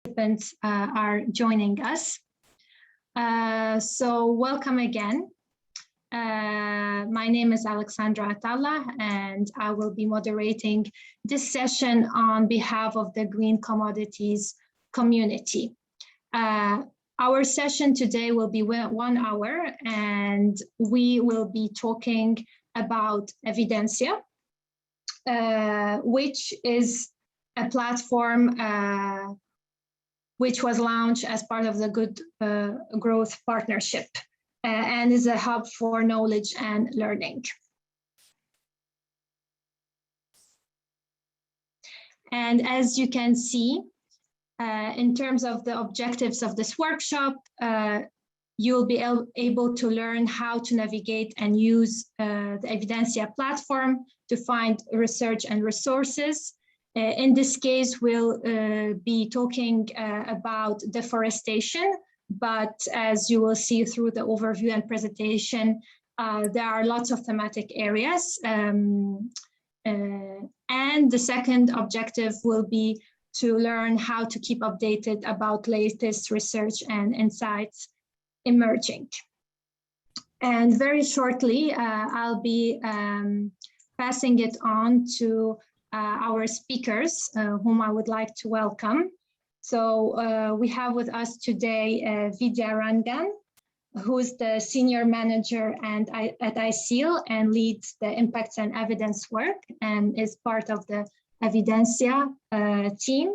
participants are joining us. So welcome again. My name is Alexandra Atalla, and I will be moderating this session on behalf of the Green Commodities community. Our session today will be 1 hour, and we will be talking about Evidensia, which is a platform which was launched as part of the Good Growth Partnership and is a hub for knowledge and learning. And as you can see, in terms of the objectives of this workshop, you'll be able to learn how to navigate and use the Evidensia platform to find research and resources. In this case, we'll be talking about deforestation, but as you will see through the overview and presentation, there are lots of thematic areas. And the second objective will be to learn how to keep updated about latest research and insights emerging. And very shortly, I'll be passing it on to our speakers, whom I would like to welcome. So we have with us today Vidya Rangan, who is the Senior Manager at ICIL and leads the Impacts and Evidence work and is part of the Evidensia team.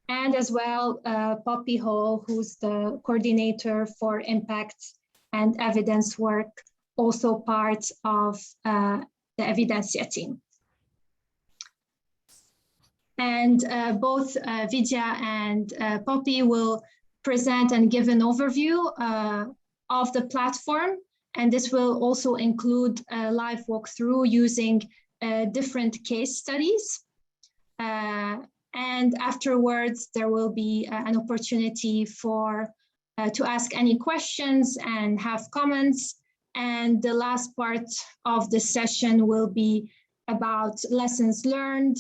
And as well, Poppy Hall, who's the coordinator for Impacts and Evidence work, also part of the Evidensia team. And both Vidya and Poppy will present and give an overview of the platform. And this will also include a live walkthrough using different case studies. And afterwards, there will be an opportunity for to ask any questions and have comments. And the last part of the session will be about lessons learned,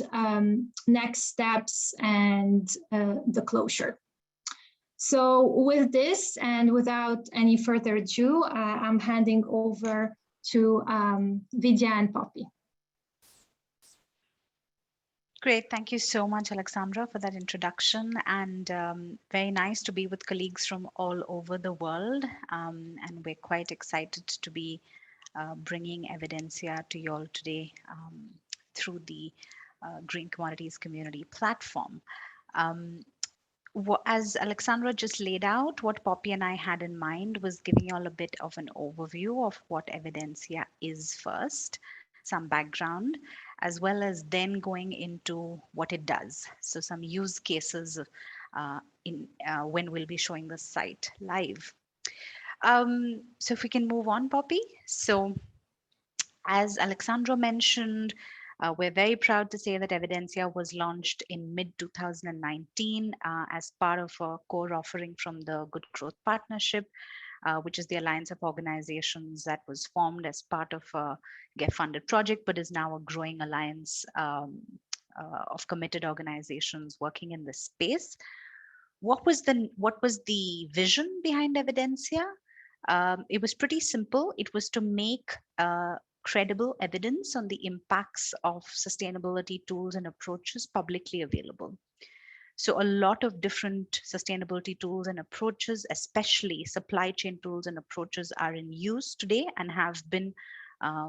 next steps, and the closure. So with this, and without any further ado, I'm handing over to Vidya and Poppy. Great. Thank you so much, Alexandra, for that introduction, and very nice to be with colleagues from all over the world. And we're quite excited to be bringing Evidensia to you all today through the Green Commodities community platform. As Alexandra just laid out, what Poppy and I had in mind was giving you all a bit of an overview of what Evidensia is first, some background, as well as then going into what it does. So some use cases when we'll be showing the site live. So if we can move on, Poppy. So as Alexandra mentioned, we're very proud to say that Evidensia was launched in mid-2019 as part of a core offering from the Good Growth Partnership, which is the alliance of organizations that was formed as part of a GEF-funded project, but is now a growing alliance of committed organizations working in this space. What was the vision behind Evidensia? It was pretty simple. It was to make credible evidence on the impacts of sustainability tools and approaches publicly available. So a lot of different sustainability tools and approaches, especially supply chain tools and approaches, are in use today and have been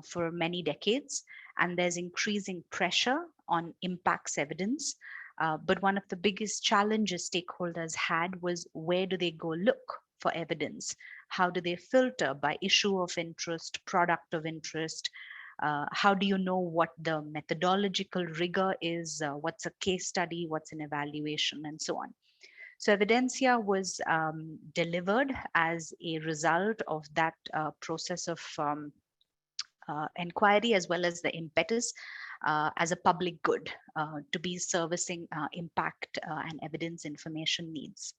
for many decades. And there's increasing pressure on impacts evidence. But one of the biggest challenges stakeholders had was, where do they go look for evidence? How do they filter by issue of interest, product of interest? How do you know what the methodological rigor is? What's a case study? What's an evaluation? And so on. So Evidensia was delivered as a result of that process of inquiry, as well as the impetus as a public good to be servicing impact and evidence information needs.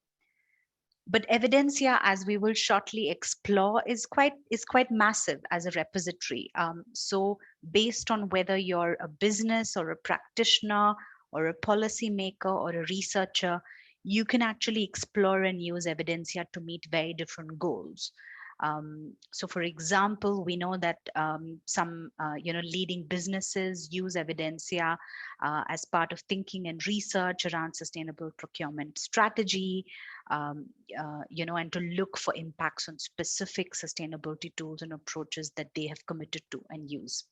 But Evidensia, as we will shortly explore, is quite massive as a repository. So based on whether you're a business or a practitioner or a policymaker or a researcher, you can actually explore and use Evidensia to meet very different goals. So, for example, we know that some leading businesses use Evidensia as part of thinking and research around sustainable procurement strategy, and to look for impacts on specific sustainability tools and approaches that they have committed to and use.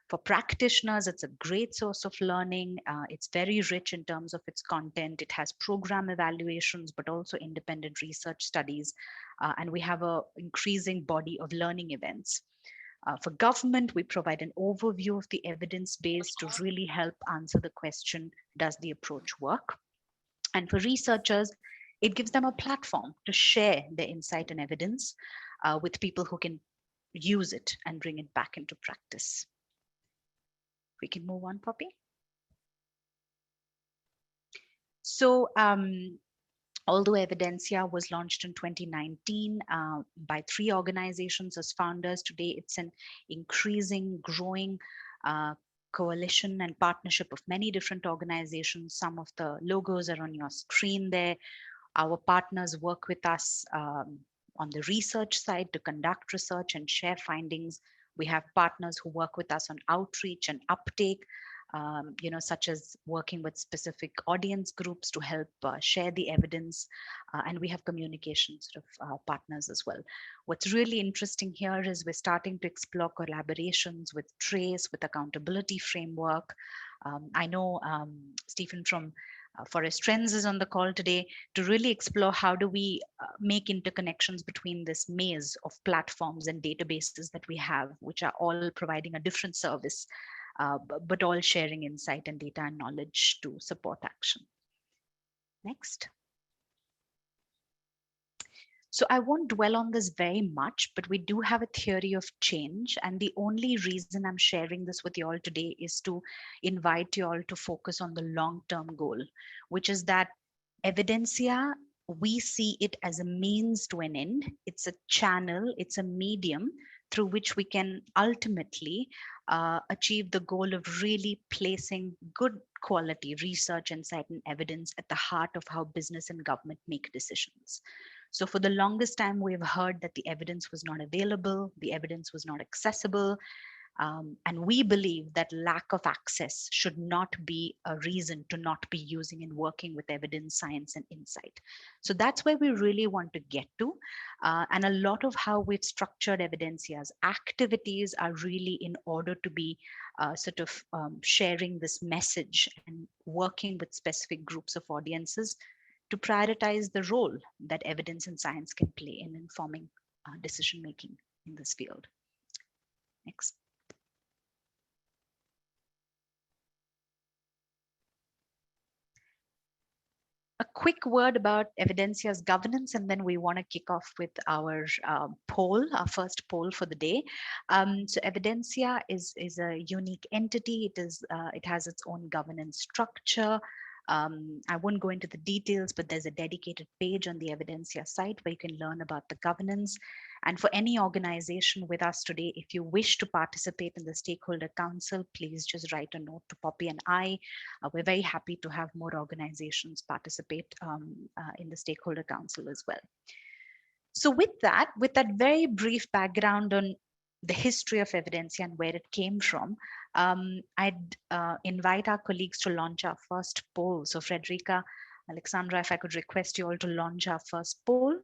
For practitioners, it's a great source of learning. It's very rich in terms of its content. It has program evaluations, but also independent research studies. And we have an increasing body of learning events. For government, we provide an overview of the evidence base to really help answer the question, does the approach work? And for researchers, it gives them a platform to share their insight and evidence with people who can use it and bring it back into practice. We can move on, Poppy. So although Evidensia was launched in 2019 by 3 organizations as founders, today it's an increasing, growing coalition and partnership of many different organizations. Some of the logos are on your screen there. Our partners work with us on the research side to conduct research and share findings. We have partners who work with us on outreach and uptake, such as working with specific audience groups to help share the evidence. And we have communication sort of partners as well. What's really interesting here is we're starting to explore collaborations with Trace, with accountability framework. I know Stephen from Forest Trends is on the call today to really explore how do we make interconnections between this maze of platforms and databases that we have, which are all providing a different service, but all sharing insight and data and knowledge to support action. Next. So I won't dwell on this very much, but we do have a theory of change. And the only reason I'm sharing this with you all today is to invite you all to focus on the long-term goal, which is that Evidensia, we see it as a means to an end. It's a channel, it's a medium through which we can ultimately achieve the goal of really placing good quality research, insight, and evidence at the heart of how business and government make decisions. So for the longest time, we've heard that the evidence was not available, the evidence was not accessible. And we believe that lack of access should not be a reason to not be using and working with evidence, science, and insight. So that's where we really want to get to. And a lot of how we've structured Evidensia's activities are really in order to be sharing this message and working with specific groups of audiences to prioritize the role that evidence and science can play in informing decision making in this field. Next. A quick word about Evidensia's governance, and then we want to kick off with our poll, our first poll for the day. So Evidensia is a unique entity. It has its own governance structure. I won't go into the details, but there's a dedicated page on the Evidensia site where you can learn about the governance. And for any organization with us today, if you wish to participate in the Stakeholder Council, please just write a note to Poppy and I. We're very happy to have more organizations participate in the Stakeholder Council as well. So with that very brief background on the history of Evidensia and where it came from, I'd invite our colleagues to launch our first poll. So Frederica, Alexandra, if I could request you all to launch our first poll.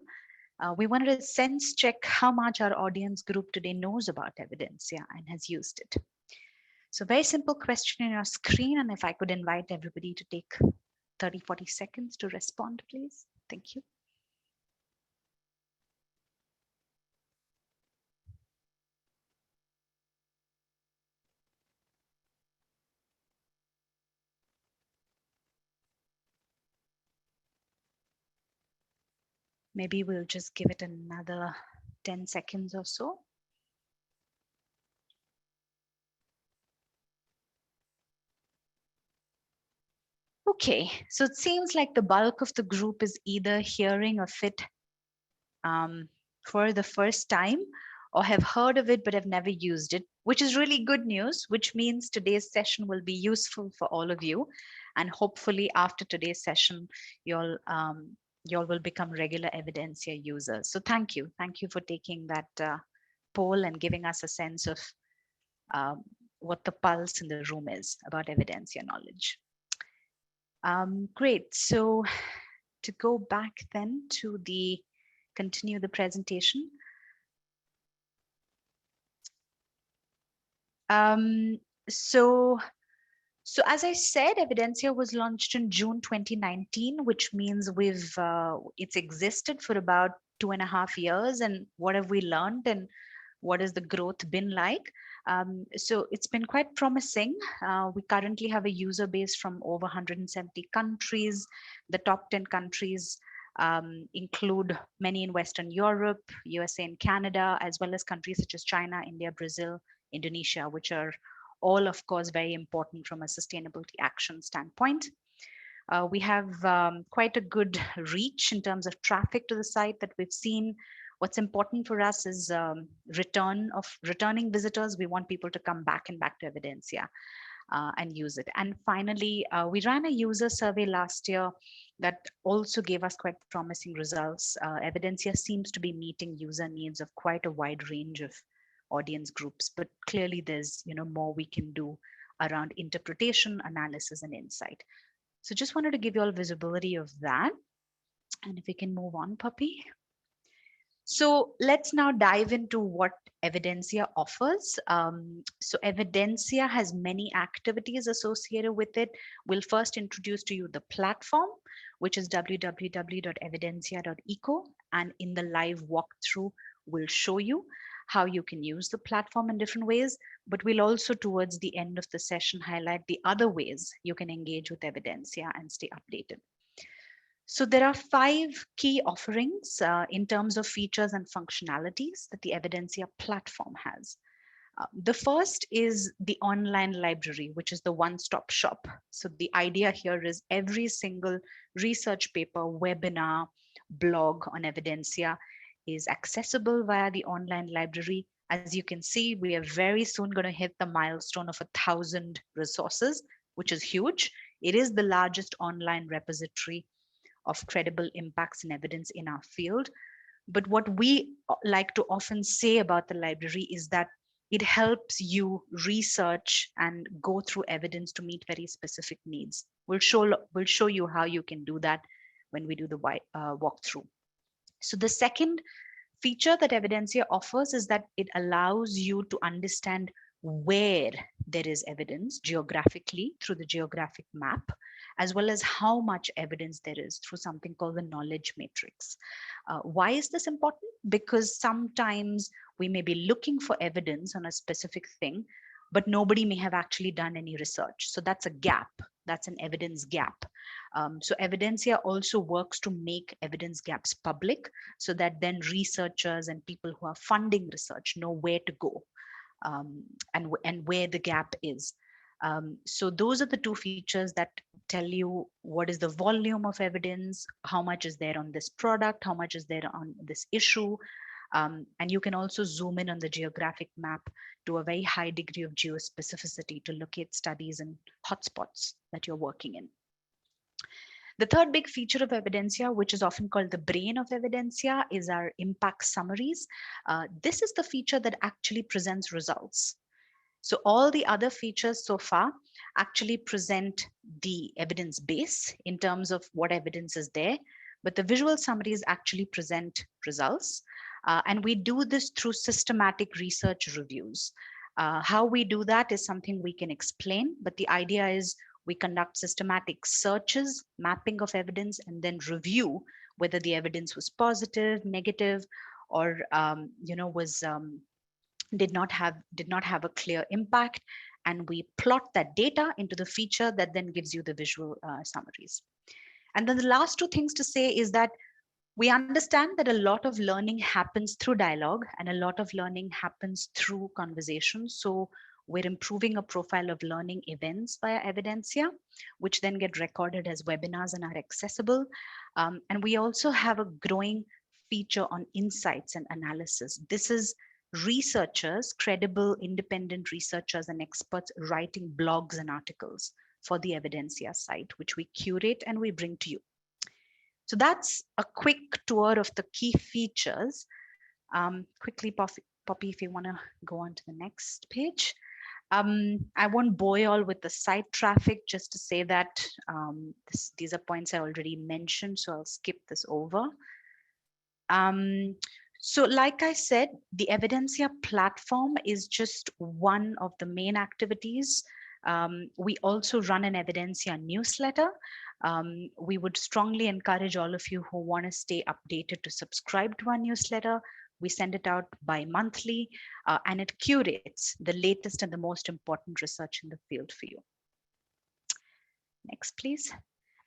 We wanted to sense check how much our audience group today knows about Evidensia and has used it. So very simple question on your screen, and if I could invite everybody to take 30, 40 seconds to respond, please. Thank you. Maybe we'll just give it another 10 seconds or so. Okay, so it seems like the bulk of the group is either hearing of it for the first time or have heard of it but have never used it. which is really good news, which means today's session will be useful for all of you. And hopefully after today's session, you'll will become regular Evidensia users. So thank you. Thank you for taking that poll and giving us a sense of what the pulse in the room is about Evidensia knowledge. Great. So to go back then to continue the presentation. So as I said, Evidensia was launched in June 2019, which means it's existed for about 2.5 years. And what have we learned and what has the growth been like? So it's been quite promising. We currently have a user base from over 170 countries. The top 10 countries include many in Western Europe, USA and Canada, as well as countries such as China, India, Brazil, Indonesia, which are all, of course, very important from a sustainability action standpoint. We have quite a good reach in terms of traffic to the site that we've seen. What's important for us is returning visitors. We want people to come back and back to Evidensia and use it. And finally, we ran a user survey last year that also gave us quite promising results. Evidensia seems to be meeting user needs of quite a wide range of audience groups, but clearly there's more we can do around interpretation, analysis, and insight. So just wanted to give you all visibility of that. And if we can move on, Puppy. So let's now dive into what Evidensia offers. So Evidensia has many activities associated with it. We'll first introduce to you the platform, which is www.evidensia.eco. And in the live walkthrough, we'll show you how you can use the platform in different ways. But we'll also, towards the end of the session, highlight the other ways you can engage with Evidensia and stay updated. So there are 5 key offerings in terms of features and functionalities that the Evidensia platform has. The first is the online library, which is the one-stop shop. So the idea here is every single research paper, webinar, blog on Evidensia is accessible via the online library. As you can see, we are very soon going to hit the milestone of 1,000 resources, which is huge. It is the largest online repository of credible impacts and evidence in our field. But what we like to often say about the library is that it helps you research and go through evidence to meet very specific needs. We'll show you how you can do that when we do the walkthrough. So the second feature that Evidensia offers is that it allows you to understand where there is evidence geographically through the geographic map, as well as how much evidence there is through something called the knowledge matrix. Why is this important? Because sometimes we may be looking for evidence on a specific thing, but nobody may have actually done any research. So that's a gap. That's an evidence gap. So Evidensia also works to make evidence gaps public so that then researchers and people who are funding research know where to go and where the gap is. So those are the 2 features that tell you what is the volume of evidence, how much is there on this product, how much is there on this issue. And you can also zoom in on the geographic map to a very high degree of geospecificity to locate studies and hotspots that you're working in. The third big feature of Evidensia, which is often called the brain of Evidensia, is our impact summaries. This is the feature that actually presents results. So all the other features so far actually present the evidence base in terms of what evidence is there, but the visual summaries actually present results. And we do this through systematic research reviews. How we do that is something we can explain, but the idea is we conduct systematic searches, mapping of evidence, and then review whether the evidence was positive, negative, or did not have a clear impact. And we plot that data into the feature that then gives you the visual summaries. And then the last 2 things to say is that we understand that a lot of learning happens through dialogue and a lot of learning happens through conversation. So we're improving a profile of learning events via Evidensia, which then get recorded as webinars and are accessible. And we also have a growing feature on insights and analysis. This is researchers, credible independent researchers and experts writing blogs and articles for the Evidensia site, which we curate and we bring to you. So that's a quick tour of the key features. Quickly, Poppy, if you want to go on to the next page. I won't bore you all with the site traffic, just to say that these are points I already mentioned, so I'll skip this over. So like I said, the Evidensia platform is just one of the main activities. We also run an Evidensia newsletter. We would strongly encourage all of you who want to stay updated to subscribe to our newsletter. We send it out bi-monthly, and it curates the latest and the most important research in the field for you. Next, please.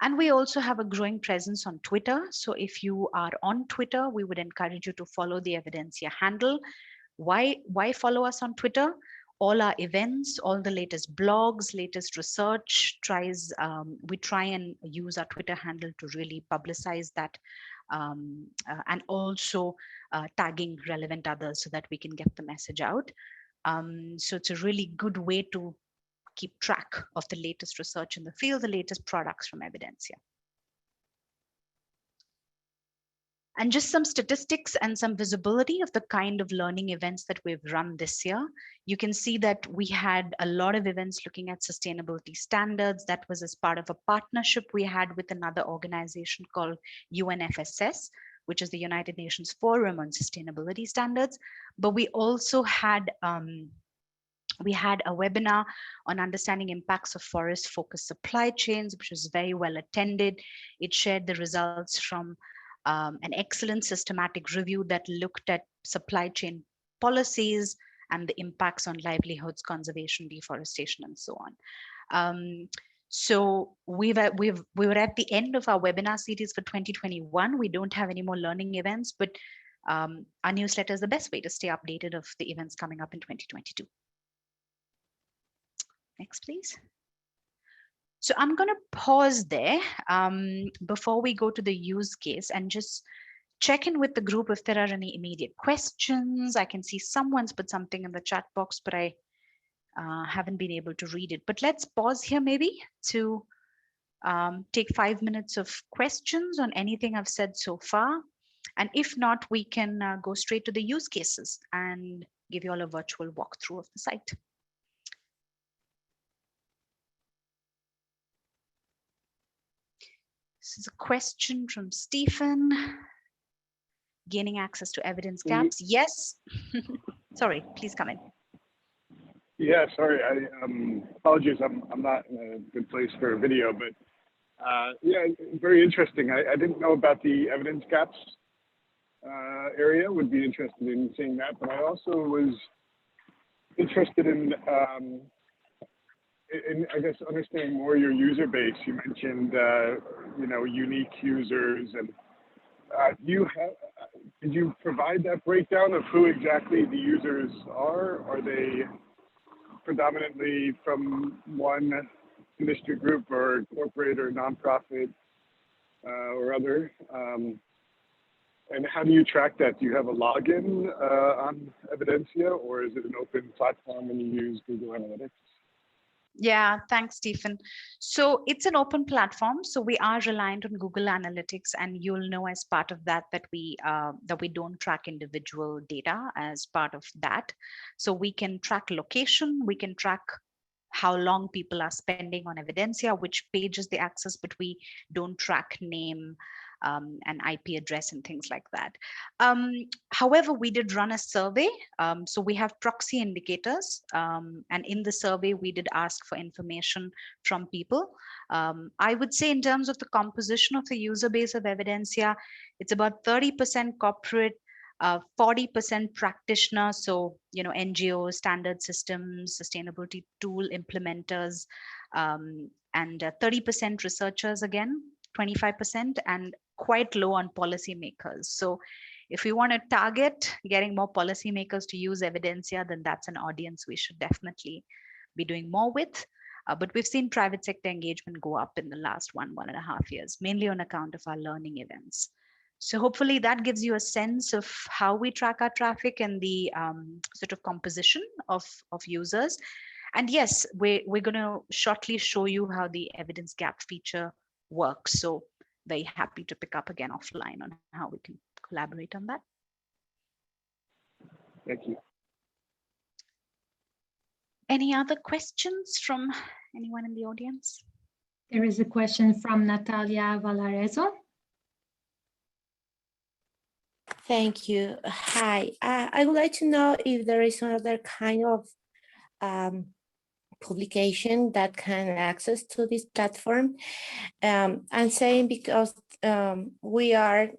And we also have a growing presence on Twitter. So if you are on Twitter, we would encourage you to follow the Evidensia handle. Why follow us on Twitter? All our events, all the latest blogs, latest research, we try and use our Twitter handle to really publicize that, and also tagging relevant others so that we can get the message out. So it's a really good way to keep track of the latest research in the field, the latest products from Evidensia. And just some statistics and some visibility of the kind of learning events that we've run this year. You can see that we had a lot of events looking at sustainability standards. That was as part of a partnership we had with another organization called UNFSS, which is the United Nations Forum on Sustainability Standards. But we also had a webinar on understanding impacts of forest-focused supply chains, which was very well attended. It shared the results from an excellent systematic review that looked at supply chain policies and the impacts on livelihoods, conservation, deforestation, and so on. So we were at the end of our webinar series for 2021. We don't have any more learning events, but our newsletter is the best way to stay updated of the events coming up in 2022. Next, please. So I'm going to pause there before we go to the use case and just check in with the group if there are any immediate questions. I can see someone's put something in the chat box, but I haven't been able to read it. But let's pause here maybe to take 5 minutes of questions on anything I've said so far. And if not, we can go straight to the use cases and give you all a virtual walkthrough of the site. This is a question from Stephen. Gaining access to evidence gaps. Yes. Sorry, please come in. Yeah, sorry. Apologies. I'm not in a good place for a video, but yeah, very interesting. I didn't know about the evidence gaps area. Would be interested in seeing that, but I also was interested in I guess understanding more your user base. You mentioned unique users, and did you provide that breakdown of who exactly the users are? Are they predominantly from one industry group or corporate or nonprofit or other? And how do you track that? Do you have a login on Evidensia, or is it an open platform and you use Google Analytics? Yeah, thanks, Stephen. So it's an open platform. So we are reliant on Google Analytics, and you'll know as part of that we don't track individual data as part of that. So we can track location, we can track how long people are spending on Evidensia, which pages they access, but we don't track name and IP address and things like that. However, we did run a survey. So we have proxy indicators. And in the survey, we did ask for information from people. I would say in terms of the composition of the user base of Evidensia, it's about 30% corporate, 40% practitioner, so NGOs, standard systems, sustainability tool implementers, and 30% researchers again, 25%, and quite low on policymakers. So if we want to target getting more policymakers to use Evidensia, then that's an audience we should definitely be doing more with. But we've seen private sector engagement go up in the last 1.5 years, mainly on account of our learning events. So hopefully that gives you a sense of how we track our traffic and the sort of composition of users. And yes, we're going to shortly show you how the evidence gap feature works. So very happy to pick up again offline on how we can collaborate on that. Thank you. Any other questions from anyone in the audience? There is a question from Natalia Valarezo. Thank you. Hi, I would like to know if there is another kind of publication that can access to this platform. I'm saying because we are,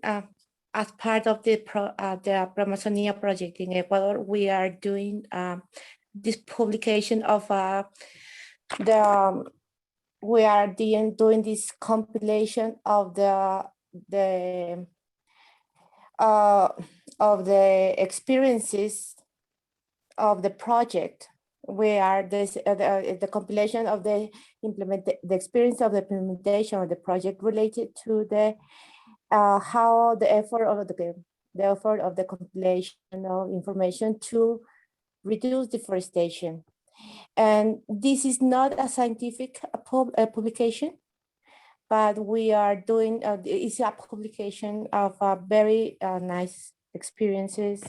as part of the Promozonia project in Ecuador, we are doing this publication of we are doing this compilation of the experiences of the project. We are the compilation of the experience of the implementation of the project related to the how the effort of the compilation of information to reduce deforestation. And this is not a scientific publication, but we are doing it's a publication of very nice experiences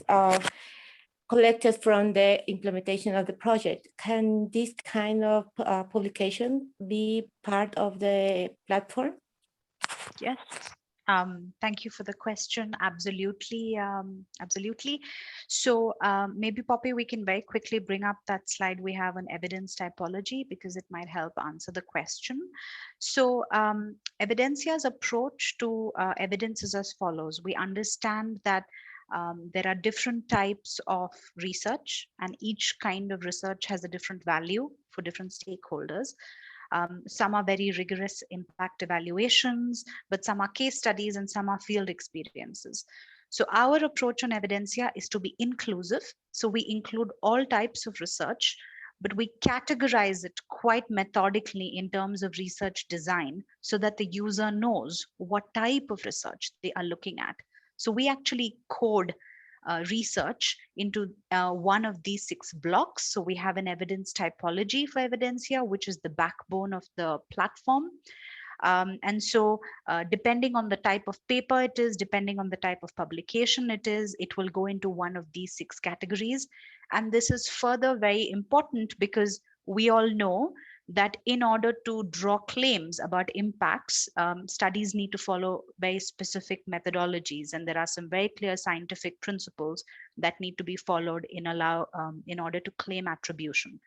collected from the implementation of the project. Can this kind of publication be part of the platform? Yes. Thank you for the question. Absolutely. Absolutely. So maybe Poppy, we can very quickly bring up that slide we have on evidence typology because it might help answer the question. So Evidensia's approach to evidence is as follows. We understand that there are different types of research, and each kind of research has a different value for different stakeholders. Some are very rigorous impact evaluations, but some are case studies and some are field experiences. So our approach on Evidensia is to be inclusive. So we include all types of research, but we categorize it quite methodically in terms of research design so that the user knows what type of research they are looking at. So we actually code research into one of these 6 blocks. So we have an evidence typology for Evidensia, which is the backbone of the platform. And so depending on the type of paper it is, depending on the type of publication it is, it will go into one of these 6 categories. And this is further very important because we all know that in order to draw claims about impacts, studies need to follow very specific methodologies. And there are some very clear scientific principles that need to be followed in order to claim attribution.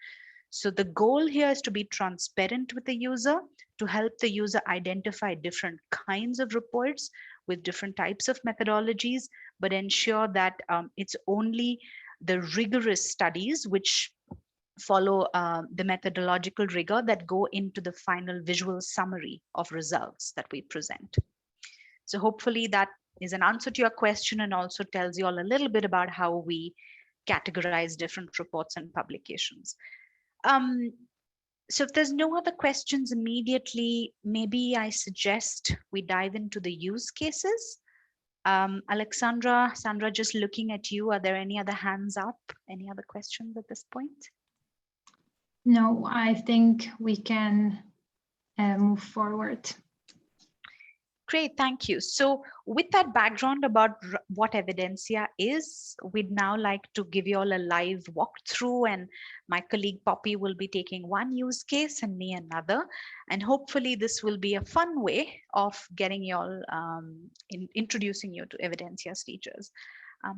So the goal here is to be transparent with the user, to help the user identify different kinds of reports with different types of methodologies, but ensure that it's only the rigorous studies which follow the methodological rigor that go into the final visual summary of results that we present. So hopefully that is an answer to your question and also tells you all a little bit about how we categorize different reports and publications. So if there's no other questions immediately, maybe I suggest we dive into the use cases. Alexandra, Sandra, just looking at you, are there any other hands up? Any other questions at this point? No, I think we can move forward. Great, thank you. So with that background about what Evidensia is, we'd now like to give you all a live walkthrough, and my colleague Poppy will be taking one use case and me another. And hopefully this will be a fun way of getting you all, introducing you to Evidensia's features.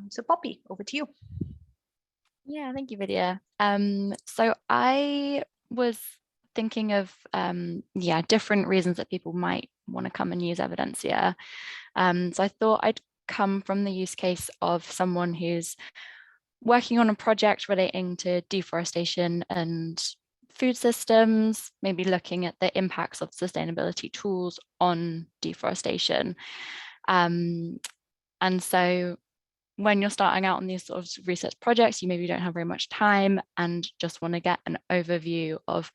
So Poppy, over to you. Yeah, thank you, Vidya. So I was thinking of different reasons that people might want to come and use Evidensia. So I thought I'd come from the use case of someone who's working on a project relating to deforestation and food systems, maybe looking at the impacts of sustainability tools on deforestation. And so when you're starting out on these sort of research projects, you maybe don't have very much time and just want to get an overview of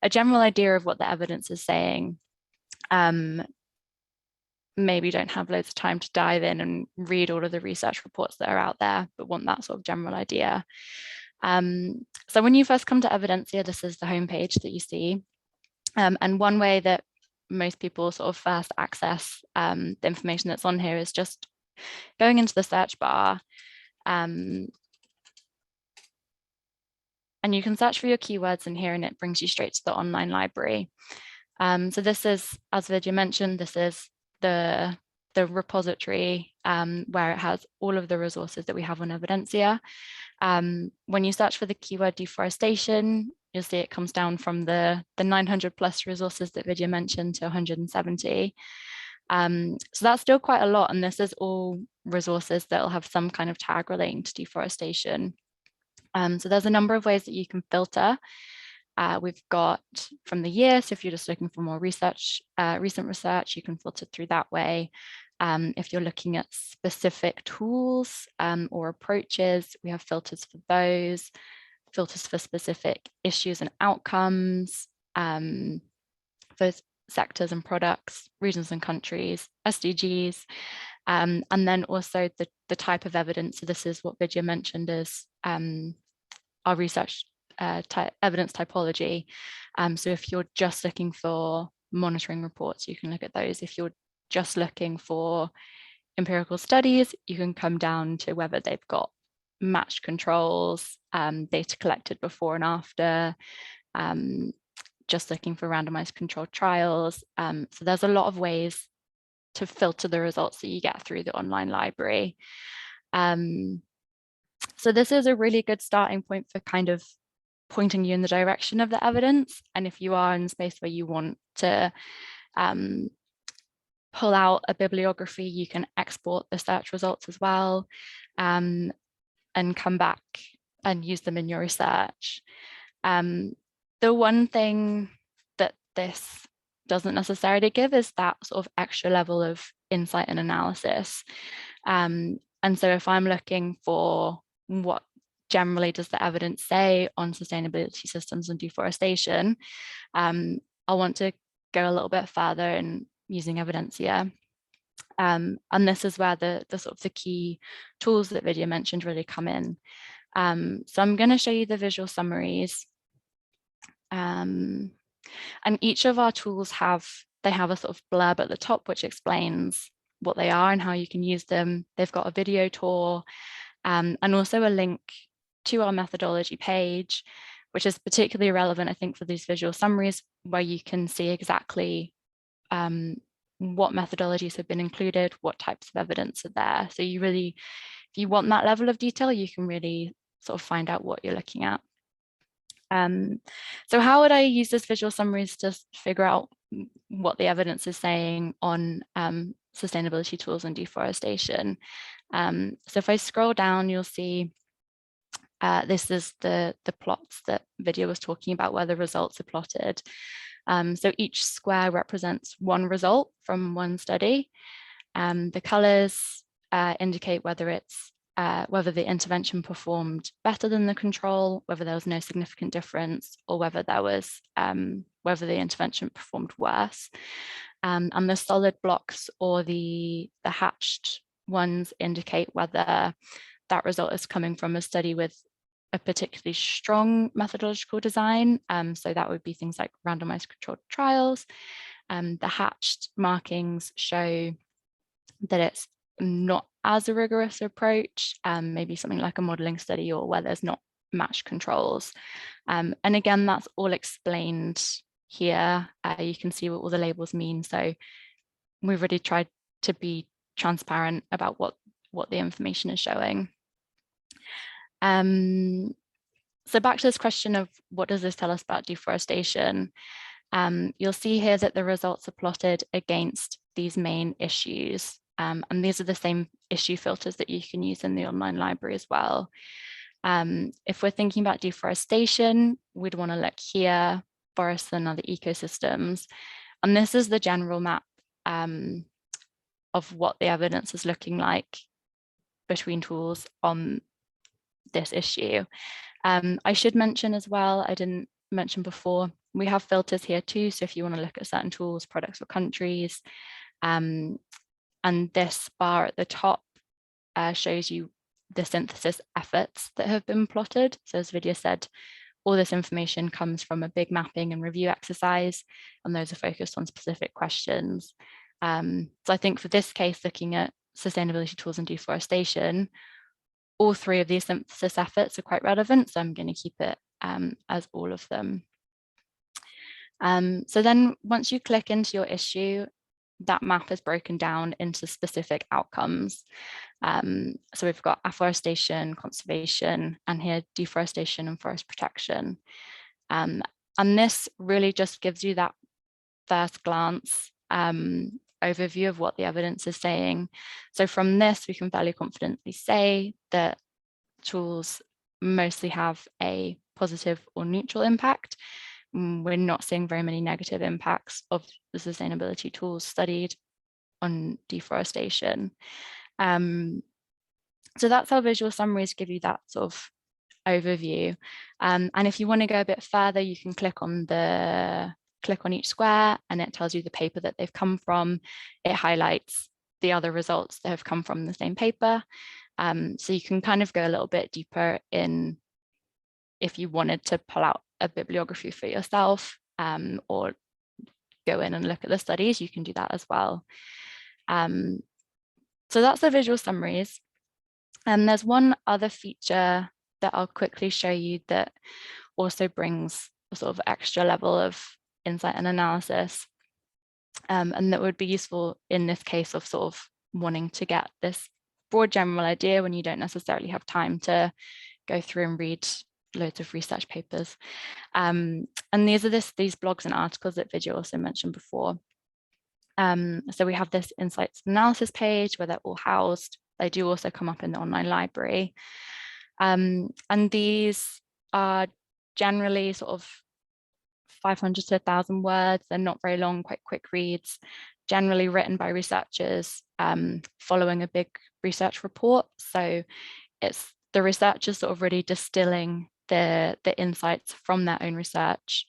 a general idea of what the evidence is saying. maybe don't have loads of time to dive in and read all of the research reports that are out there, but want that sort of general idea. So when you first come to Evidensia, this is the homepage that you see. And one way that most people sort of first access the information that's on here is just going into the search bar. And you can search for your keywords in here and it brings you straight to the online library. So this is, as Vidya mentioned, this is the repository where it has all of the resources that we have on Evidensia. When you search for the keyword deforestation, you'll see it comes down from the 900 plus resources that Vidya mentioned to 170. So that's still quite a lot, and this is all resources that will have some kind of tag relating to deforestation. So there's a number of ways that you can filter. We've got from the year, so if you're just looking for more research, recent research, you can filter through that way. If you're looking at specific tools or approaches, we have filters for those, filters for specific issues and outcomes, for sectors and products, regions and countries, SDGs, and then also the type of evidence. So this is what Vidya mentioned is our research evidence typology. So if you're just looking for monitoring reports, you can look at those. If you're just looking for empirical studies, you can come down to whether they've got matched controls, data collected before and after, just looking for randomized controlled trials. So there's a lot of ways to filter the results that you get through the online library. So this is a really good starting point for kind of pointing you in the direction of the evidence. And if you are in a space where you want to pull out a bibliography, you can export the search results as well, and come back and use them in your research. The one thing that this doesn't necessarily give is that sort of extra level of insight and analysis. And so if I'm looking for what generally does the evidence say on sustainability systems and deforestation, I'll want to go a little bit further in using Evidensia. And this is where the sort of the key tools that Vidya mentioned really come in. So I'm going to show you the visual summaries. And each of our tools have a sort of blurb at the top which explains what they are and how you can use them. They've got a video tour and also a link to our methodology page, which is particularly relevant, I think, for these visual summaries, where you can see exactly what methodologies have been included, what types of evidence are there. So you really, if you want that level of detail, you can really sort of find out what you're looking at. So how would I use this visual summaries to figure out what the evidence is saying on sustainability tools and deforestation? So if I scroll down, you'll see this is the plots that Vidya was talking about where the results are plotted. So each square represents one result from one study. The colors indicate whether the intervention performed better than the control, whether there was no significant difference, or whether the intervention performed worse. And the solid blocks or the hatched ones indicate whether that result is coming from a study with a particularly strong methodological design. So that would be things like randomized controlled trials. The hatched markings show that it's not as a rigorous approach, maybe something like a modeling study or where there's not matched controls. And again, that's all explained here. You can see what all the labels mean. So we've really tried to be transparent about what the information is showing. So back to this question of what does this tell us about deforestation? You'll see here that the results are plotted against these main issues. And these are the same issue filters that you can use in the online library as well. If we're thinking about deforestation, we'd want to look here, forests and other ecosystems. And this is the general map of what the evidence is looking like between tools on this issue. I should mention as well, I didn't mention before, we have filters here too. So if you want to look at certain tools, products or countries, And this bar at the top shows you the synthesis efforts that have been plotted. So as Vidya said, all this information comes from a big mapping and review exercise, and those are focused on specific questions. So I think for this case, looking at sustainability tools and deforestation, all three of these synthesis efforts are quite relevant, so I'm going to keep it as all of them. So then once you click into your issue, that map is broken down into specific outcomes. So we've got afforestation, conservation, and here deforestation and forest protection. And this really just gives you that first glance overview of what the evidence is saying. So from this, we can fairly confidently say that tools mostly have a positive or neutral impact. We're not seeing very many negative impacts of the sustainability tools studied on deforestation. So that's our visual summaries, give you that sort of overview. And if you want to go a bit further, you can click on each square and it tells you the paper that they've come from. It highlights the other results that have come from the same paper. So you can kind of go a little bit deeper in if you wanted to pull out a bibliography for yourself or go in and look at the studies, you can do that as well. So that's the visual summaries. And there's one other feature that I'll quickly show you that also brings a sort of extra level of insight and analysis. And that would be useful in this case of sort of wanting to get this broad general idea when you don't necessarily have time to go through and read loads of research papers. And these are these blogs and articles that Vidya also mentioned before. So we have this insights analysis page where they're all housed. They do also come up in the online library. And these are generally sort of 500 to 1,000 words. They're not very long, quite quick reads, generally written by researchers following a big research report. So it's the researchers sort of really distilling the insights from their own research.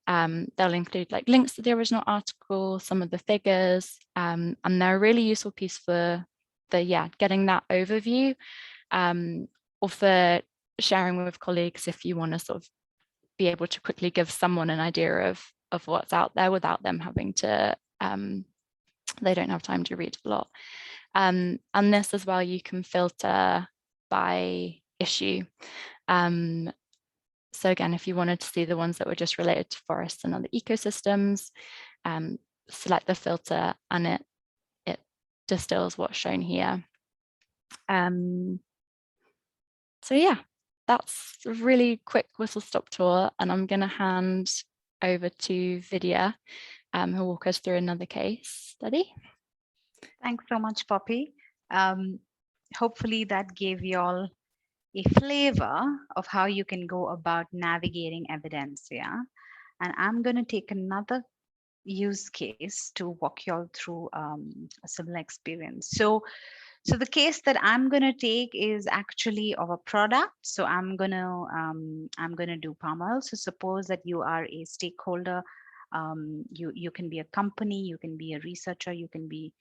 They'll include like links to the original article, some of the figures, and they're a really useful piece for getting that overview, or for sharing with colleagues if you want to sort of be able to quickly give someone an idea of what's out there without them having to, they don't have time to read a lot. And this as well, you can filter by issue. So again, if you wanted to see the ones that were just related to forests and other ecosystems, select the filter and it distills what's shown here. So yeah, that's a really quick whistle-stop tour, and I'm going to hand over to Vidya, who'll walk us through another case study. Thanks so much, Poppy. Hopefully that gave you all a flavor of how you can go about navigating Evidensia. And I'm going to take another use case to walk you all through a similar experience. So the case that I'm going to take is actually of a product. So I'm going to do palm oil. So suppose that you are a stakeholder. You can be a company, you can be a researcher, you can be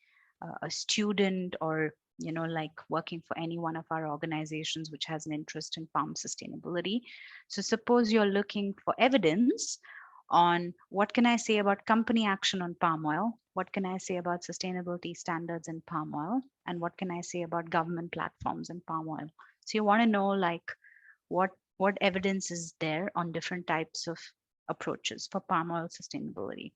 a student, or like working for any one of our organizations which has an interest in palm sustainability. So suppose you're looking for evidence on what can I say about company action on palm oil, what can I say about sustainability standards in palm oil, and what can I say about government platforms in palm oil. So you want to know like what evidence is there on different types of approaches for palm oil sustainability.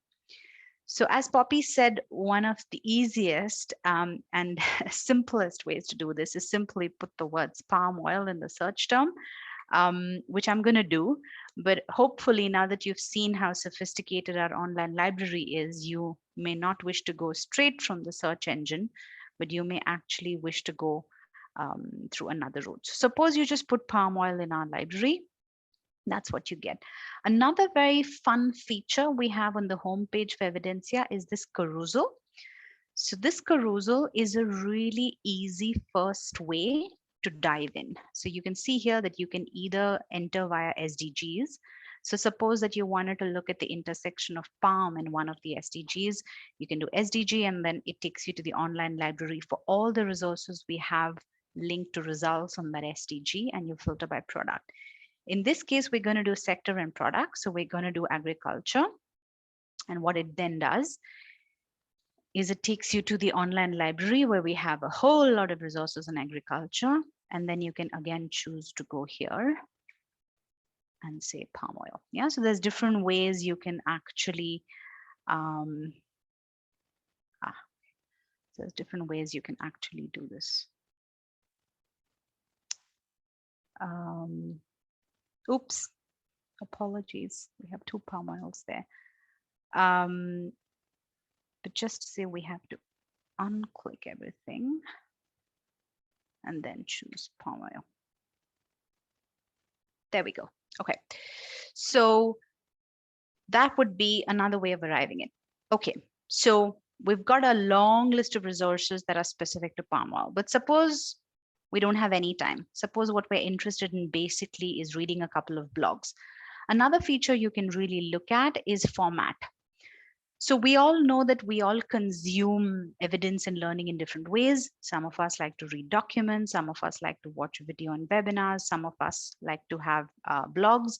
So as Poppy said, one of the easiest and simplest ways to do this is simply put the words palm oil in the search term, which I'm going to do. But hopefully now that you've seen how sophisticated our online library is, you may not wish to go straight from the search engine, but you may actually wish to go through another route. So suppose you just put palm oil in our library. That's what you get. Another very fun feature we have on the homepage for Evidensia is this carousel. So this carousel is a really easy first way to dive in. So you can see here that you can either enter via SDGs. So suppose that you wanted to look at the intersection of palm and one of the SDGs, you can do SDG, and then it takes you to the online library for all the resources we have linked to results on that SDG, and you filter by product. In this case, we're going to do sector and product. So we're going to do agriculture. And what it then does is it takes you to the online library where we have a whole lot of resources on agriculture. And then you can again choose to go here and say palm oil. Yeah, so there's different ways you can actually, there's different ways you can actually do this. Oops, apologies. We have 2 palm oils there. But just to say we have to unclick everything and then choose palm oil. There we go. Okay, so that would be another way of arriving at. Okay, so we've got a long list of resources that are specific to palm oil, but suppose we don't have any time. Suppose what we're interested in basically is reading a couple of blogs. Another feature you can really look at is format. So we all know that we all consume evidence and learning in different ways. Some of us like to read documents, some of us like to watch a video on webinars, some of us like to have blogs.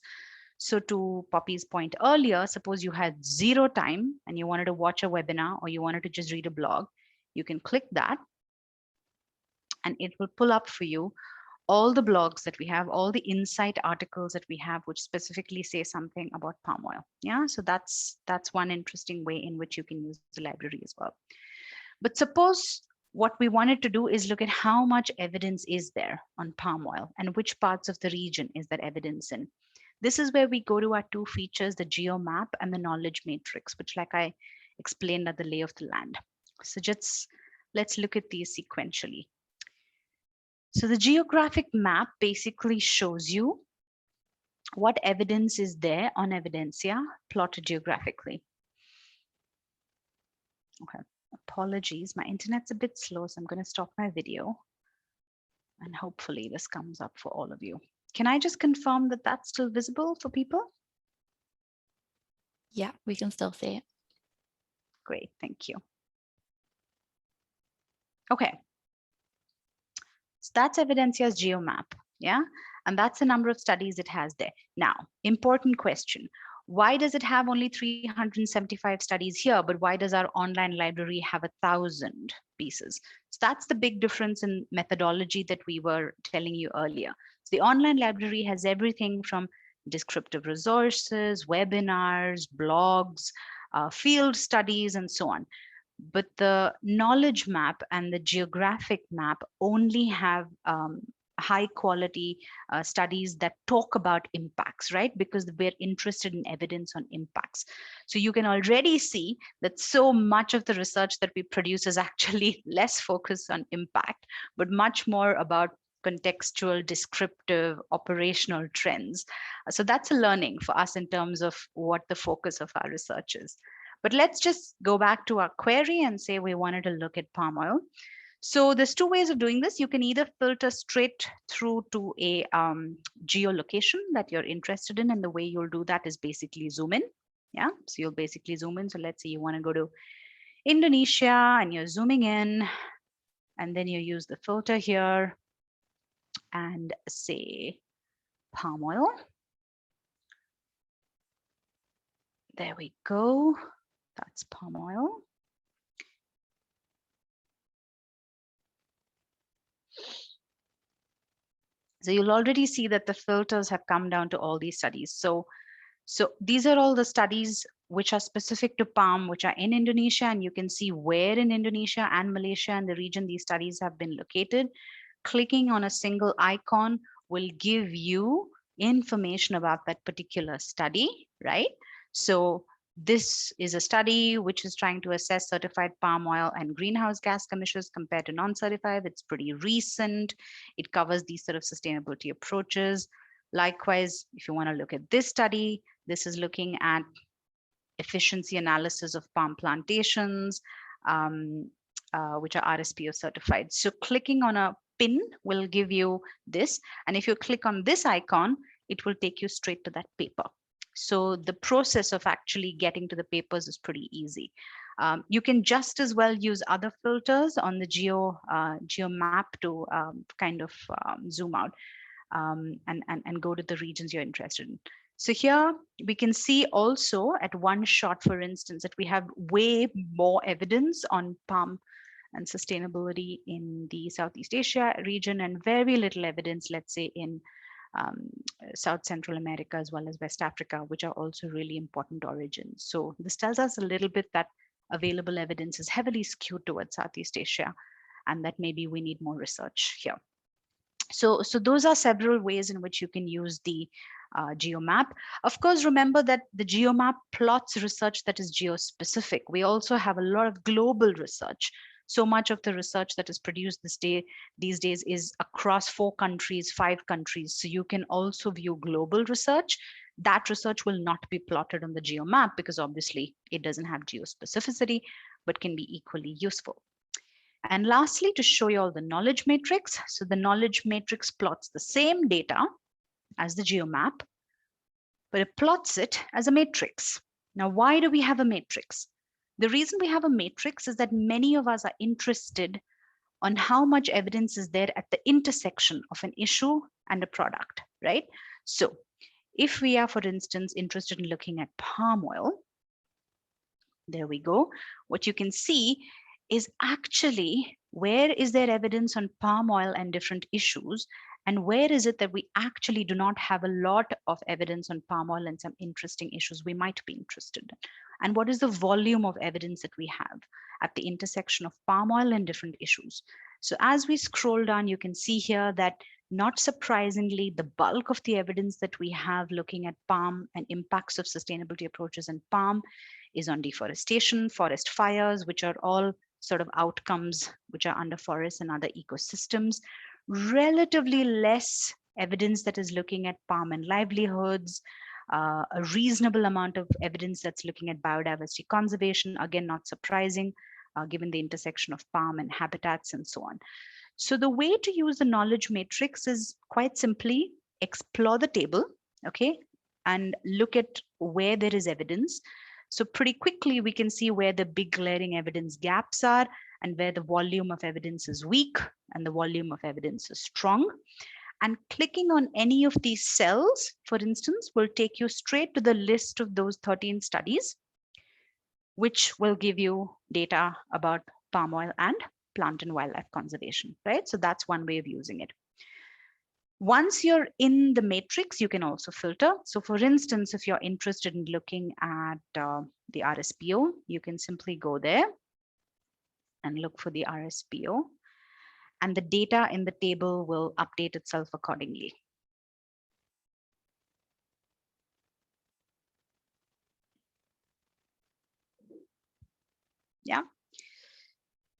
So to Poppy's point earlier, suppose you had 0 time and you wanted to watch a webinar or you wanted to just read a blog, you can click that and it will pull up for you all the blogs that we have, all the insight articles that we have, which specifically say something about palm oil. Yeah, so that's one interesting way in which you can use the library as well. But suppose what we wanted to do is look at how much evidence is there on palm oil and which parts of the region is that evidence in. This is where we go to our 2 features, the geo map and the knowledge matrix, which like I explained at the lay of the land. So just let's look at these sequentially. So the geographic map basically shows you what evidence is there on Evidensia plotted geographically. Okay, apologies, my internet's a bit slow, so I'm going to stop my video and hopefully this comes up for all of you. Can I just confirm that that's still visible for people? Yeah, we can still see it. Great, thank you. Okay. So that's Evidensia's geomap, yeah? And that's the number of studies it has there. Now, important question. Why does it have only 375 studies here, but why does our online library have 1,000 pieces? So that's the big difference in methodology that we were telling you earlier. So the online library has everything from descriptive resources, webinars, blogs, field studies, and so on. But the knowledge map and the geographic map only have high quality studies that talk about impacts, right? Because we're interested in evidence on impacts. So you can already see that so much of the research that we produce is actually less focused on impact, but much more about contextual, descriptive, operational trends. So that's a learning for us in terms of what the focus of our research is. But let's just go back to our query and say we wanted to look at palm oil. So there's 2 ways of doing this. You can either filter straight through to a geolocation that you're interested in, and the way you'll do that is basically zoom in. Yeah, so you'll basically zoom in. So let's say you want to go to Indonesia and you're zooming in, and then you use the filter here and say palm oil. There we go. That's palm oil. So you'll already see that the filters have come down to all these studies. So these are all the studies which are specific to palm, which are in Indonesia, and you can see where in Indonesia and Malaysia and the region these studies have been located. Clicking on a single icon will give you information about that particular study, right? So this is a study which is trying to assess certified palm oil and greenhouse gas emissions compared to non-certified. It's pretty recent. It covers these sort of sustainability approaches. Likewise, if you want to look at this study, this is looking at efficiency analysis of palm plantations, which are RSPO certified. So clicking on a pin will give you this. And if you click on this icon, it will take you straight to that paper. So the process of actually getting to the papers is pretty easy. You can just as well use other filters on the geo map to kind of zoom out and go to the regions you're interested in. So here we can see also at one shot, for instance, that we have way more evidence on palm and sustainability in the Southeast Asia region and very little evidence, let's say, in South Central America as well as West Africa, which are also really important origins. So this tells us a little bit that available evidence is heavily skewed towards Southeast Asia, and that maybe we need more research here. So those are several ways in which you can use the GeoMap. Of course, remember that the GeoMap plots research that is geospecific. We also have a lot of global research. So much of the research that is produced these days is across 4 countries, 5 countries. So you can also view global research. That research will not be plotted on the GeoMap because obviously it doesn't have geospecificity, but can be equally useful. And lastly, to show you all the knowledge matrix. So the knowledge matrix plots the same data as the GeoMap, but it plots it as a matrix. Now, why do we have a matrix? The reason we have a matrix is that many of us are interested on how much evidence is there at the intersection of an issue and a product, right? So if we are, for instance, interested in looking at palm oil, there we go. What you can see is actually where is there evidence on palm oil and different issues, and where is it that we actually do not have a lot of evidence on palm oil and some interesting issues we might be interested in. And what is the volume of evidence that we have at the intersection of palm oil and different issues. So as we scroll down, you can see here that not surprisingly, the bulk of the evidence that we have looking at palm and impacts of sustainability approaches in palm is on deforestation, forest fires, which are all sort of outcomes which are under forests and other ecosystems. Relatively less evidence that is looking at palm and livelihoods, a reasonable amount of evidence that's looking at biodiversity conservation, again, not surprising, given the intersection of palm and habitats and so on. So the way to use the knowledge matrix is quite simply explore the table, okay, and look at where there is evidence. So pretty quickly, we can see where the big glaring evidence gaps are and where the volume of evidence is weak and the volume of evidence is strong. And clicking on any of these cells, for instance, will take you straight to the list of those 13 studies, which will give you data about palm oil and plant and wildlife conservation, right? So that's one way of using it. Once you're in the matrix, you can also filter. So for instance, if you're interested in looking at the RSPO, you can simply go there and look for the RSPO, and the data in the table will update itself accordingly. Yeah.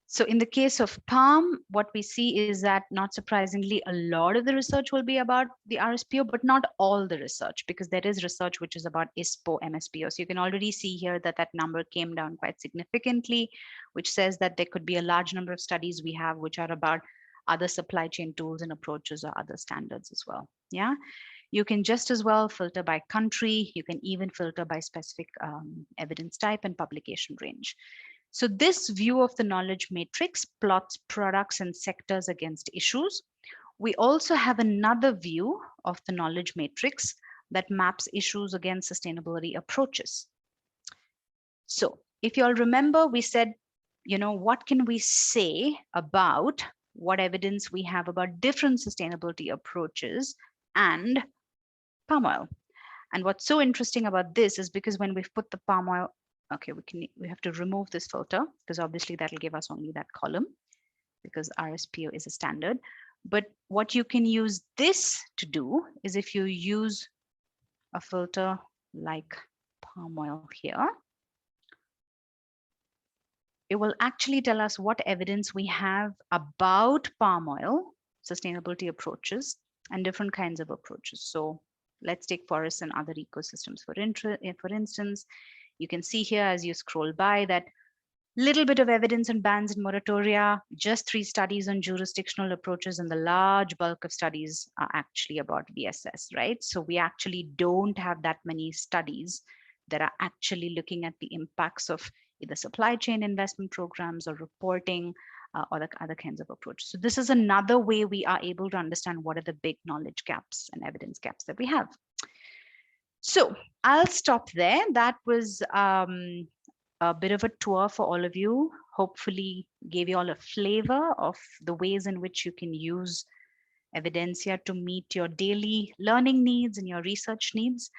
So in the case of palm, what we see is that, not surprisingly, a lot of the research will be about the RSPO, but not all the research, because there is research which is about ISPO, MSPO. So you can already see here that that number came down quite significantly, which says that there could be a large number of studies we have which are about other supply chain tools and approaches or other standards as well. Yeah. You can just as well filter by country. You can even filter by specific evidence type and publication range. So this view of the knowledge matrix plots products and sectors against issues. We also have another view of the knowledge matrix that maps issues against sustainability approaches. So if you all remember, we said, you know, what can we say about what evidence we have about different sustainability approaches and palm oil? And what's so interesting about this is because when we've put the palm oil, okay, we have to remove this filter because obviously that'll give us only that column because RSPO is a standard. But what you can use this to do is if you use a filter like palm oil here, it will actually tell us what evidence we have about palm oil, sustainability approaches, and different kinds of approaches. So let's take forests and other ecosystems for instance. You can see here as you scroll by that Little bit of evidence on bans and moratoria, just 3 studies on jurisdictional approaches, and the large bulk of studies are actually about VSS, right? So we actually don't have that many studies that are actually looking at the impacts of either supply chain investment programs or reporting or the other kinds of approaches. So this is another way we are able to understand what are the big knowledge gaps and evidence gaps that we have. So I'll stop there. That was a bit of a tour for all of you. Hopefully gave you all a flavor of the ways in which you can use Evidensia to meet your daily learning needs and your research needs.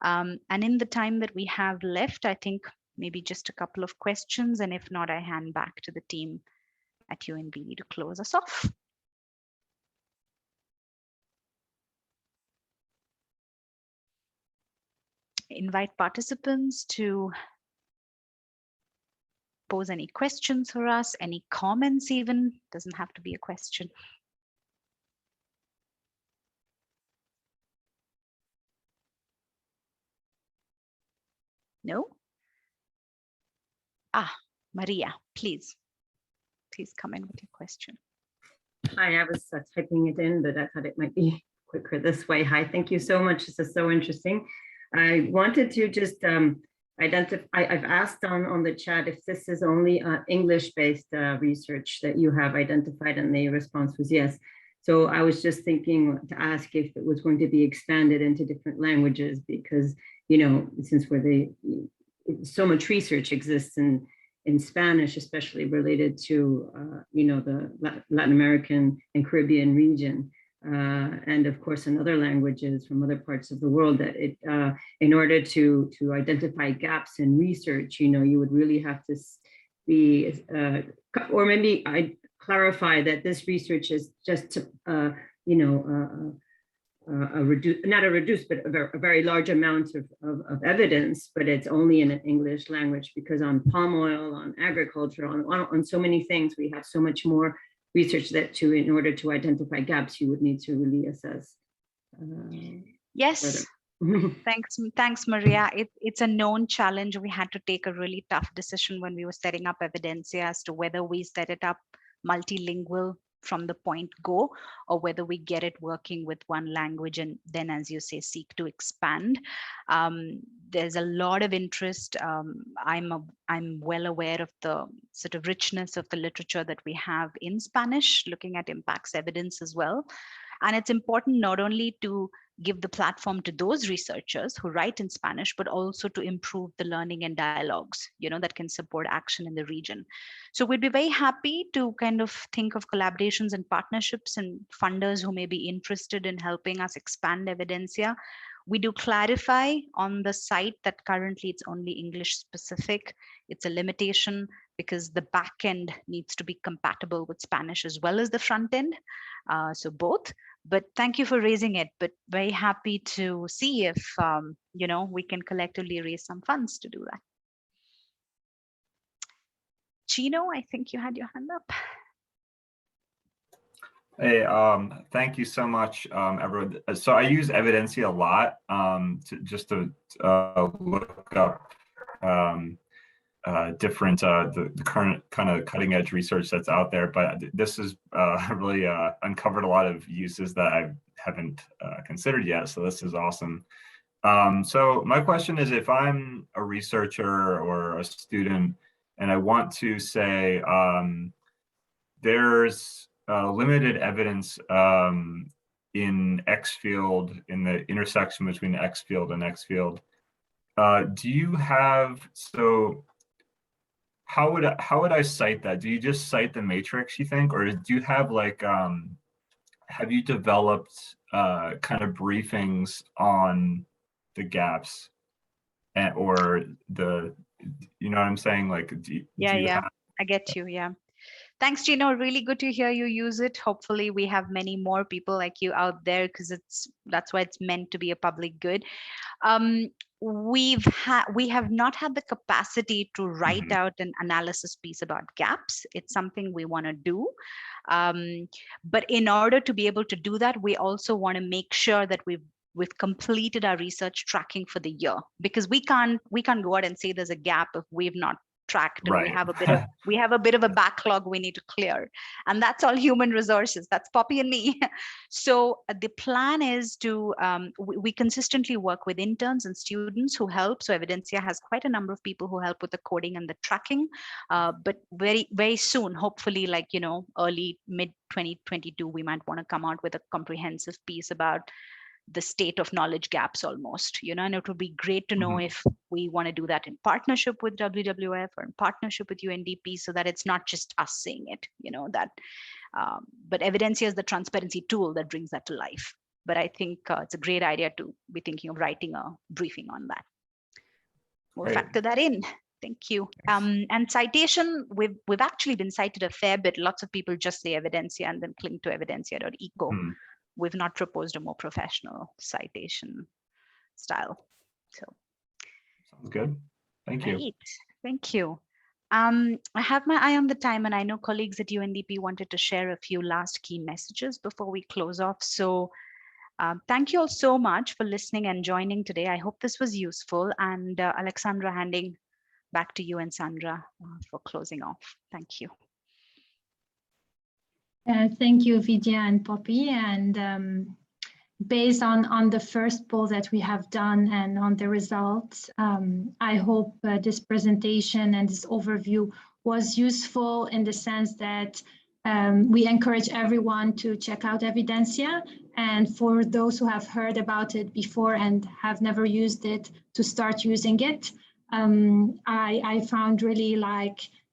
And in the time that we have left, I think maybe just a couple of questions, and if not, I hand back to the team at UNVD to close us off. Invite participants to pose any questions for us, any comments even, doesn't have to be a question. No? Ah, Maria, please come in with your question. Hi, I was typing it in, but I thought it might be quicker this way. Hi, thank you so much. This is so interesting. I wanted to just identify, I've asked on the chat if this is only English-based research that you have identified, and the response was yes. So I was just thinking to ask if it was going to be expanded into different languages, because, you know, since so much research exists in Spanish, especially related to, you know, the Latin American and Caribbean region. And of course, in other languages from other parts of the world, that in order to identify gaps in research, you know, you would really have to be, or maybe I clarify that this research is just, you know, not a reduced, but a very large amount of evidence, but it's only in an English language, because on palm oil, on agriculture, on so many things, we have so much more research that in order to identify gaps, you would need to really assess. Yes, thanks, Maria. It's a known challenge. We had to take a really tough decision when we were setting up Evidensia as to whether we set it up multilingual from the point go, or whether we get it working with one language and then, as you say, seek to expand. There's a lot of interest. I'm well aware of the sort of richness of the literature that we have in Spanish, looking at impacts evidence as well. And it's important not only to give the platform to those researchers who write in Spanish, but also to improve the learning and dialogues, you know, that can support action in the region. So we'd be very happy to kind of think of collaborations and partnerships and funders who may be interested in helping us expand Evidensia. We do clarify on the site that currently it's only English specific. It's a limitation because the back end needs to be compatible with Spanish as well as the front end. So both. But thank you for raising it, but very happy to see if, you know, we can collectively raise some funds to do that. Chino, I think you had your hand up. Hey, thank you so much, everyone. So I use Evidensia a lot just to look up different the current kind of cutting edge research that's out there, but this has really uncovered a lot of uses that I haven't considered yet, so this is awesome. So my question is, if I'm a researcher or a student and I want to say there's limited evidence in X field, in the intersection between X field and X field, do you have, so how would I cite that? Do you just cite the matrix, you think, or do you have like, have you developed kind of briefings on the gaps and, or the, you know what I'm saying? Like, I get you. Yeah. Thanks, Gino. Really good to hear you use it. Hopefully we have many more people like you out there, because that's why it's meant to be a public good. We have not had the capacity to write out an analysis piece about gaps. It's something we want to do. But in order to be able to do that, we also want to make sure that we've completed our research tracking for the year, because we can't go out and say there's a gap if we've not tracked, and Right. we have a bit of a backlog we need to clear, and that's all human resources. That's Poppy and me. So the plan is to we consistently work with interns and students who help. So Evidensia has quite a number of people who help with the coding and the tracking, but very soon, hopefully, like, you know, early mid 2022, we might want to come out with a comprehensive piece about the state of knowledge gaps almost, you know, and it would be great to know if we want to do that in partnership with WWF or in partnership with UNDP, so that it's not just us saying it, you know, that, but Evidensia is the transparency tool that brings that to life. But I think it's a great idea to be thinking of writing a briefing on that. We'll factor that in. Thank you. And citation, we've actually been cited a fair bit. Lots of people just say Evidensia and then cling to evidensia.eco. We've not proposed a more professional citation style. So sounds good. Thank you. Thank you. I have my eye on the time, and I know colleagues at UNDP wanted to share a few last key messages before we close off. So thank you all so much for listening and joining today. I hope this was useful. And Alexandra, handing back to you and Sandra for closing off. Thank you. Thank you, Vidya and Poppy. And based on the first poll that we have done and on the results, I hope this presentation and this overview was useful in the sense that we encourage everyone to check out Evidensia, and for those who have heard about it before and have never used it, to start using it. I found really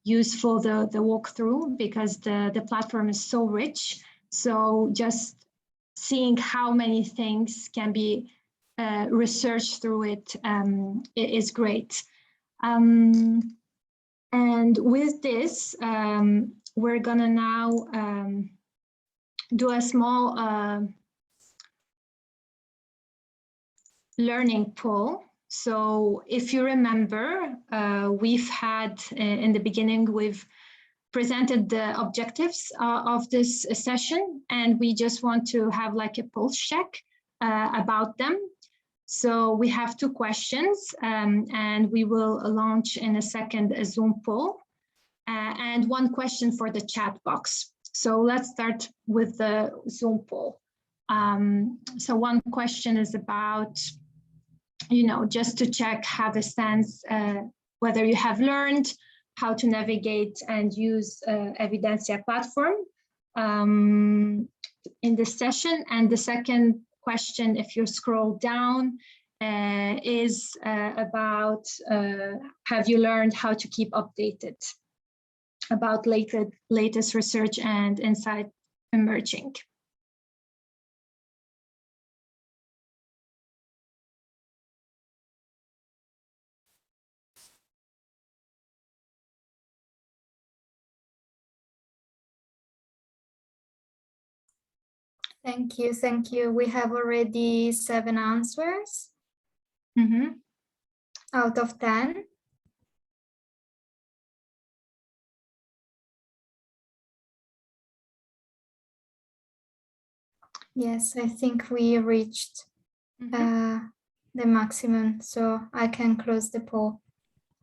useful the walkthrough, because the platform is so rich. So just seeing how many things can be researched through it is great. And with this, we're gonna now do a small learning poll. So if you remember, we've had in the beginning, we've presented the objectives of this session, and we just want to have like a pulse check about them. So we have two questions, and we will launch in a second a Zoom poll, and one question for the chat box. So let's start with the Zoom poll. So one question is about, you know, just to check how the stands, whether you have learned how to navigate and use Evidensia platform in this session. And the second question, if you scroll down, is about have you learned how to keep updated about latest research and insight emerging. Thank you, thank you. We have already 7 answers out of 10. Yes, I think we reached the maximum, so I can close the poll.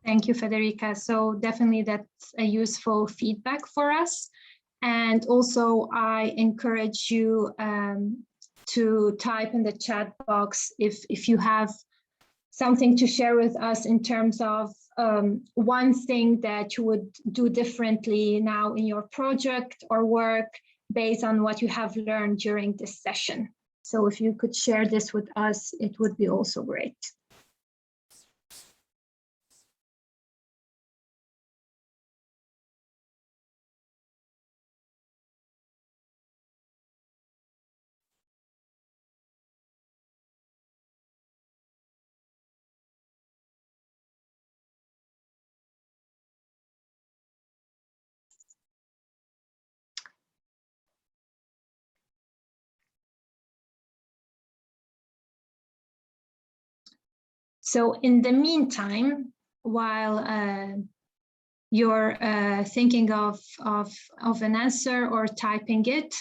Thank you, Federica. So definitely that's a useful feedback for us. And also I encourage you to type in the chat box if you have something to share with us in terms of one thing that you would do differently now in your project or work based on what you have learned during this session. So if you could share this with us, it would be also great. So in the meantime, while you're thinking of an answer or typing it,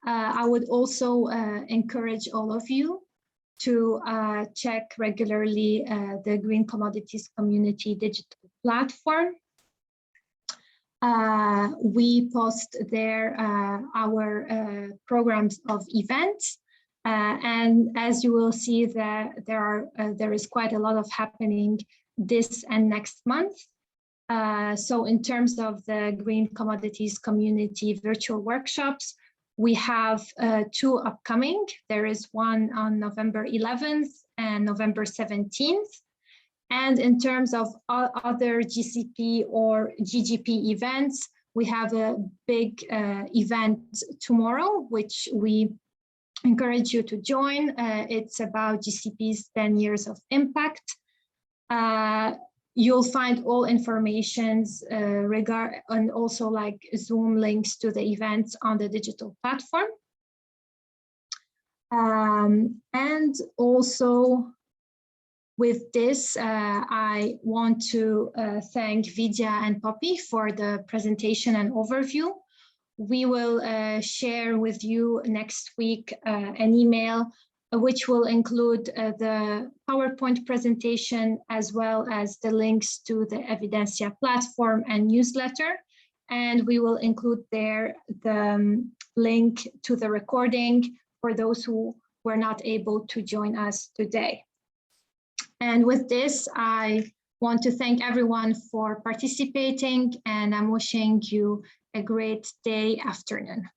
I would also encourage all of you to check regularly the Green Commodities Community digital platform. We post there our programs of events. And as you will see, that there is quite a lot of happening this and next month. So in terms of the Green Commodities Community virtual workshops, we have 2 upcoming. There is one on November 11th and November 17th. And in terms of other GCP or GGP events, we have a big event tomorrow, which we encourage you to join. It's about GCP's 10 years of impact. You'll find all informations and also like Zoom links to the events on the digital platform. And also with this, I want to thank Vidya and Poppy for the presentation and overview. We will share with you next week an email which will include the PowerPoint presentation as well as the links to the Evidensia platform and newsletter. And we will include there the link to the recording for those who were not able to join us today. And with this, I want to thank everyone for participating, and I'm wishing you a great day, afternoon.